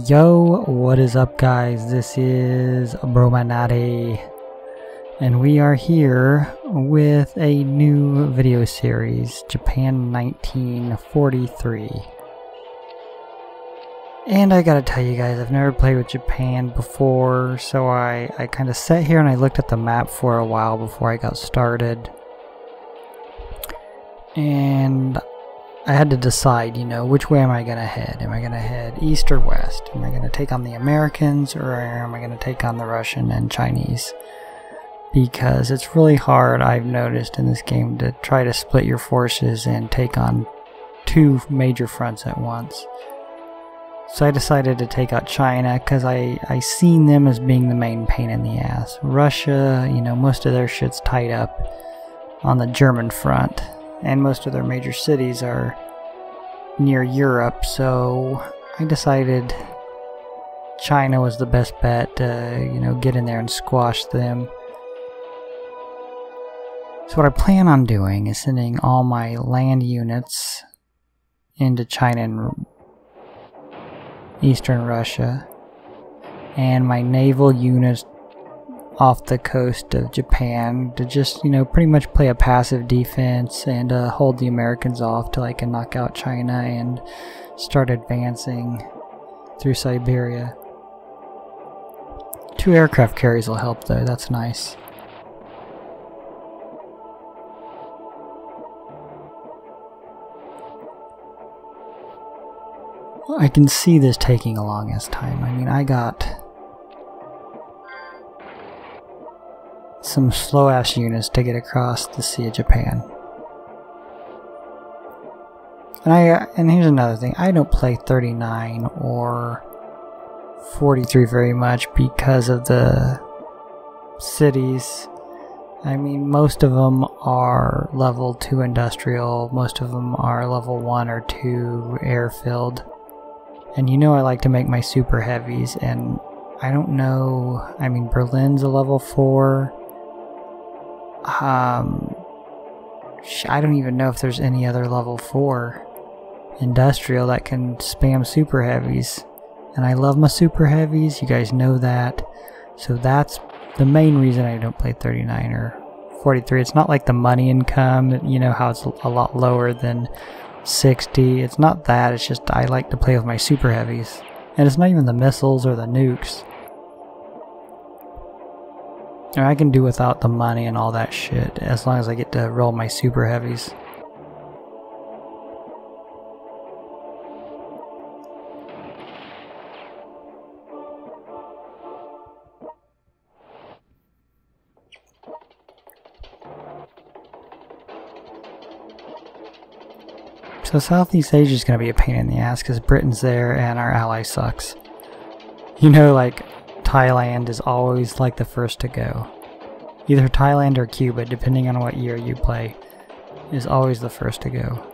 Yo, what is up guys? This is Bruchminati and we are here with a new video series, Japan 1943. And I gotta tell you guys, I've never played with Japan before, so I kind of sat here and I looked at the map for a while before I got started. And I had to decide, which way am I going to head? Am I going to head east or west? Am I going to take on the Americans or am I going to take on the Russian and Chinese? Because it's really hard, I've noticed in this game, to try to split your forces and take on two major fronts at once. So I decided to take out China because I seen them as being the main pain in the ass. Russia, most of their shit's tied up on the German front. And most of their major cities are near Europe, so I decided China was the best bet to, get in there and squash them. So what I plan on doing is sending all my land units into China and Eastern Russia, and my naval units off the coast of Japan to just, pretty much play a passive defense and hold the Americans off till I can knock out China and start advancing through Siberia. 2 aircraft carriers will help though, that's nice. I can see this taking a longest time. I mean, I got some slow-ass units to get across the Sea of Japan. And here's another thing. I don't play 39 or 43 very much because of the cities. I mean, most of them are level 2 industrial. Most of them are level 1 or 2 airfield. And I like to make my super heavies, and I don't know. I mean, Berlin's a level 4. I don't even know if there's any other level 4 industrial that can spam super heavies, and I love my super heavies, you guys know that, so that's the main reason I don't play 39 or 43. It's not like the money income, how it's a lot lower than 60. It's not that, it's just I like to play with my super heavies, and it's not even the missiles or the nukes. I can do without the money and all that shit, as long as I get to roll my super heavies. So Southeast Asia is going to be a pain in the ass because Britain's there and our ally sucks. Like Thailand is always like the first to go. Either Thailand or Cuba, depending on what year you play, is always the first to go.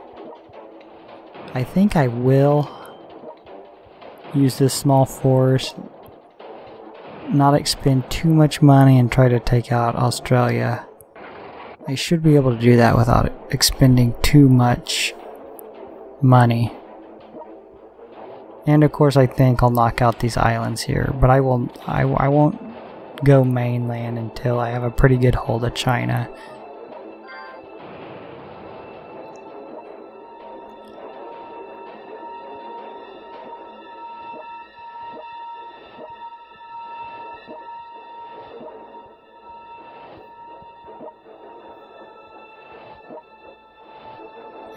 I think I will use this small force, not expend too much money, and try to take out Australia. I should be able to do that without expending too much money. And of course I think I'll knock out these islands here, but I won't go mainland until I have a pretty good hold of China.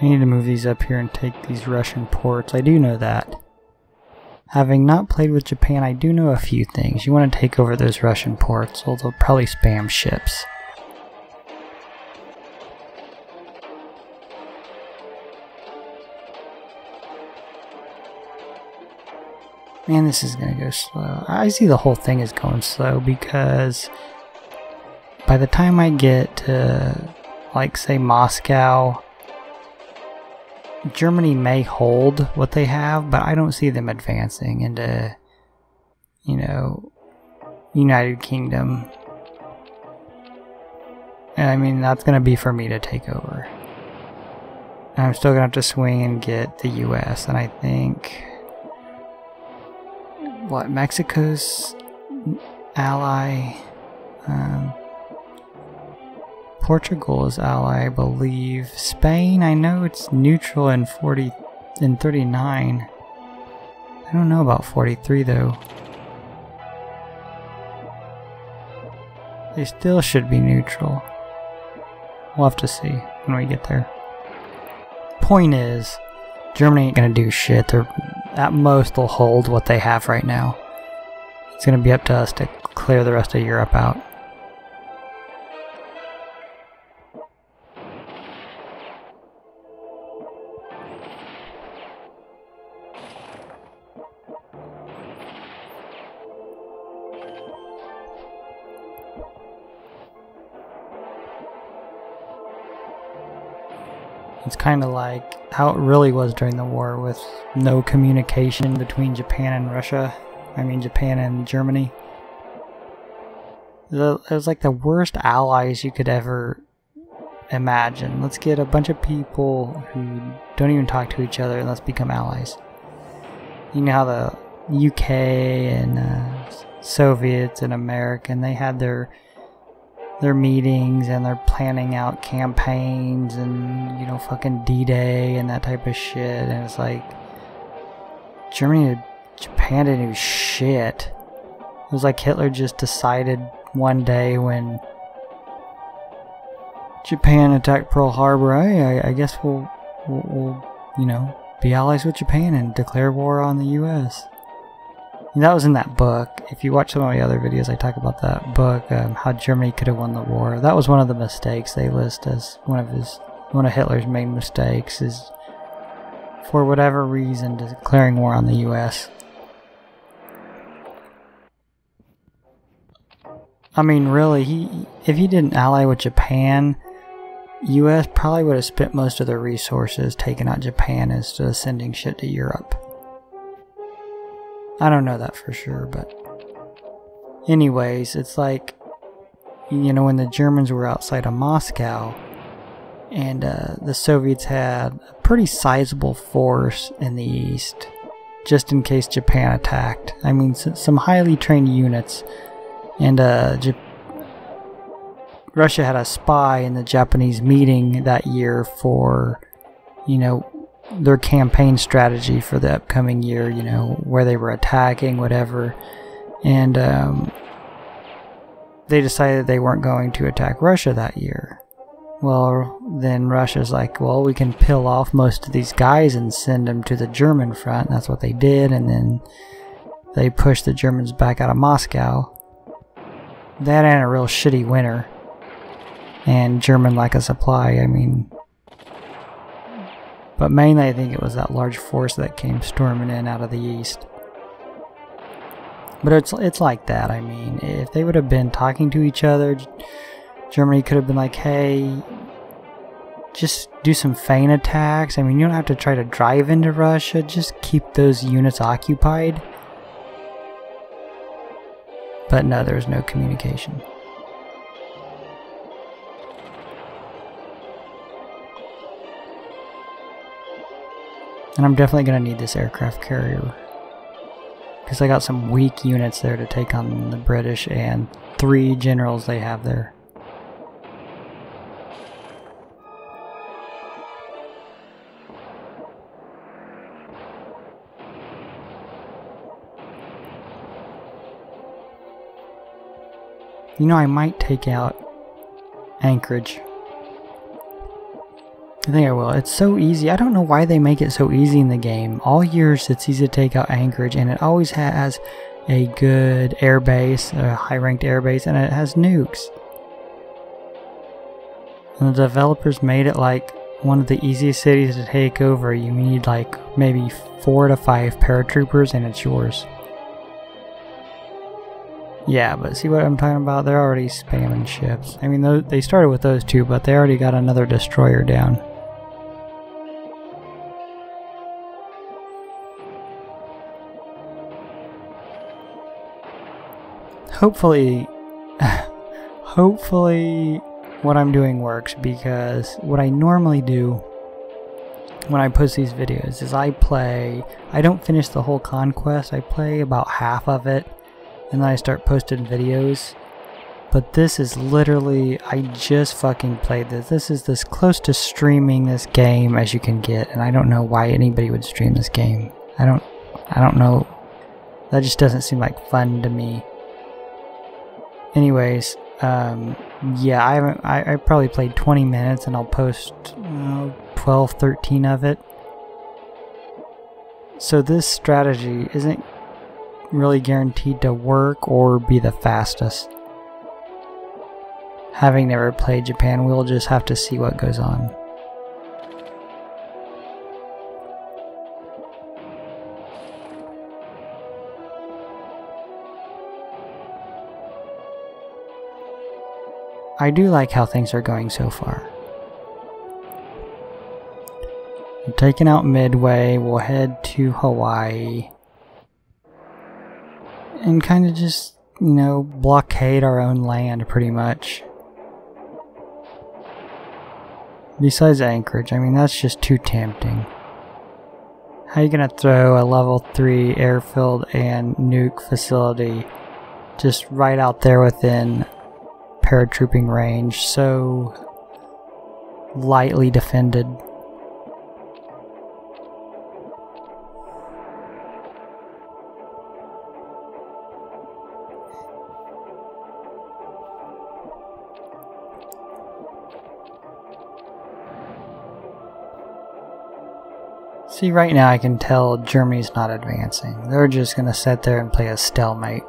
I need to move these up here and take these Russian ports. I do know that. Having not played with Japan, I do know a few things. You want to take over those Russian ports, or they'll probably spam ships. Man, this is going to go slow. I see the whole thing is going slow because by the time I get to, like, say, Moscow, Germany may hold what they have, but I don't see them advancing into, United Kingdom. And I mean, that's going to be for me to take over. And I'm still going to have to swing and get the US, and I think what, Mexico's ally. Portugal is ally, I believe. Spain, I know it's neutral in 39. I don't know about 43 though. They still should be neutral. We'll have to see when we get there. Point is, Germany ain't gonna do shit. They're at most they'll hold what they have right now. It's gonna be up to us to clear the rest of Europe out. It's kind of like how it really was during the war, with no communication between Japan and Russia. I mean Japan and Germany. It was like the worst allies you could ever imagine. Let's get a bunch of people who don't even talk to each other and let's become allies. You know how the UK and Soviets and American, they had their meetings and they're planning out campaigns and, you know, fucking D-Day and that type of shit. And it's like, Germany and Japan didn't do shit. It was like Hitler just decided one day when Japan attacked Pearl Harbor, hey, I guess we'll, you know, be allies with Japan and declare war on the US. And that was in that book. If you watch some of my other videos, I talk about that book, how Germany could have won the war. That was one of the mistakes they list as one of Hitler's main mistakes, is for whatever reason declaring war on the US. I mean, really, if he didn't ally with Japan, US probably would have spent most of their resources taking out Japan instead of sending shit to Europe. I don't know that for sure, but anyways, it's like, you know, when the Germans were outside of Moscow and the Soviets had a pretty sizable force in the east just in case Japan attacked. I mean, some highly trained units, and Russia had a spy in the Japanese meeting that year for, you know, their campaign strategy for the upcoming year, you know, where they were attacking, whatever. And they decided they weren't going to attack Russia that year. Well, then Russia's like, well, we can peel off most of these guys and send them to the German front. And that's what they did, and then they pushed the Germans back out of Moscow. That ain't a real shitty winter. And German lack of supply, I mean. But mainly I think it was that large force that came storming in out of the east. But it's like that. I mean, if they would have been talking to each other, Germany could have been like, hey, just do some feint attacks. I mean, you don't have to try to drive into Russia. Just keep those units occupied. But no, there's no communication. And I'm definitely going to need this aircraft carrier, because I got some weak units there to take on the British and 3 generals they have there. You know, I might take out Anchorage. I think I will. It's so easy. I don't know why they make it so easy in the game. All years it's easy to take out Anchorage, and it always has a good air base, a high-ranked air base, and it has nukes. And the developers made it like one of the easiest cities to take over. You need like maybe 4 to 5 paratroopers and it's yours. Yeah, but see what I'm talking about? They're already spamming ships. I mean, they started with those 2, but they already got another destroyer down. Hopefully what I'm doing works, because what I normally do when I post these videos is I don't finish the whole Conquest, I play about half of it, and then I start posting videos. But this is literally, I just fucking played this. This is as close to streaming this game as you can get, and I don't know why anybody would stream this game. I don't know. That just doesn't seem like fun to me. Anyways, yeah, I probably played 20 minutes and I'll post 12, 13 of it. So this strategy isn't really guaranteed to work or be the fastest. Having never played Japan, we'll just have to see what goes on. I do like how things are going so far. We're taking out Midway, we'll head to Hawaii. And kind of just, you know, blockade our own land pretty much. Besides Anchorage, I mean, that's just too tempting. How are you gonna throw a level 3 airfield and nuke facility just right out there within paratrooping range, so lightly defended? See, right now I can tell Germany's not advancing. They're just gonna sit there and play a stalemate.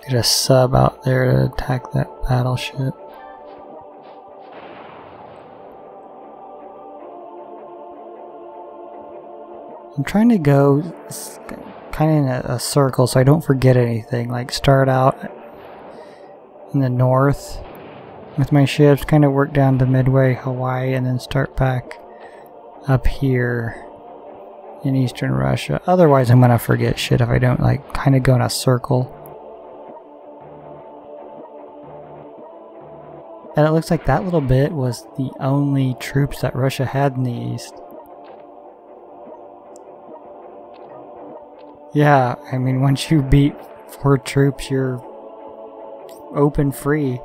Get a sub out there to attack that battleship. I'm trying to go kind of in a circle so I don't forget anything. Like start out in the north with my ships, kind of work down to Midway, Hawaii, and then start back up here in eastern Russia. Otherwise I'm gonna forget shit if I don't like kind of go in a circle. And it looks like that little bit was the only troops that Russia had in the east. Yeah, I mean, once you beat 4 troops, you're open free.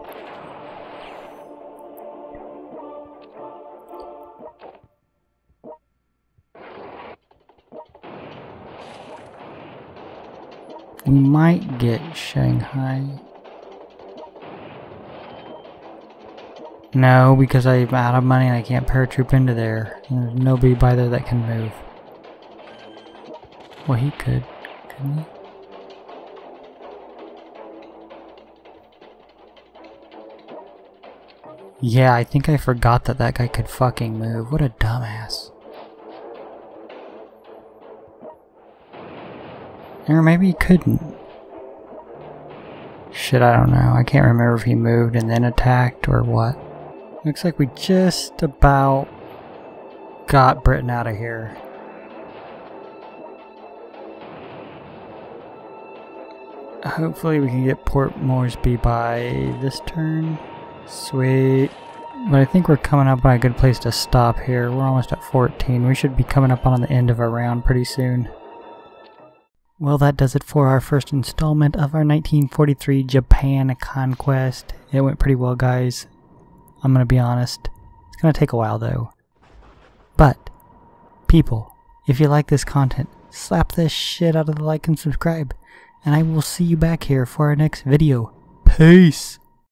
We might get Shanghai. No, because I'm out of money and I can't paratroop into there. There's nobody by there that can move. Well, he could, couldn't he? Yeah, I think I forgot that that guy could fucking move. What a dumbass. Or maybe he couldn't. Shit, I don't know. I can't remember if he moved and then attacked or what. Looks like we just about got Britain out of here. Hopefully we can get Port Moresby by this turn. Sweet. But I think we're coming up on a good place to stop here. We're almost at 14. We should be coming up on the end of our round pretty soon. Well, that does it for our first installment of our 1943 Japan Conquest. It went pretty well, guys. I'm gonna be honest. It's gonna take a while though. But, people, if you like this content, slap this shit out of the like and subscribe. And I will see you back here for our next video. Peace!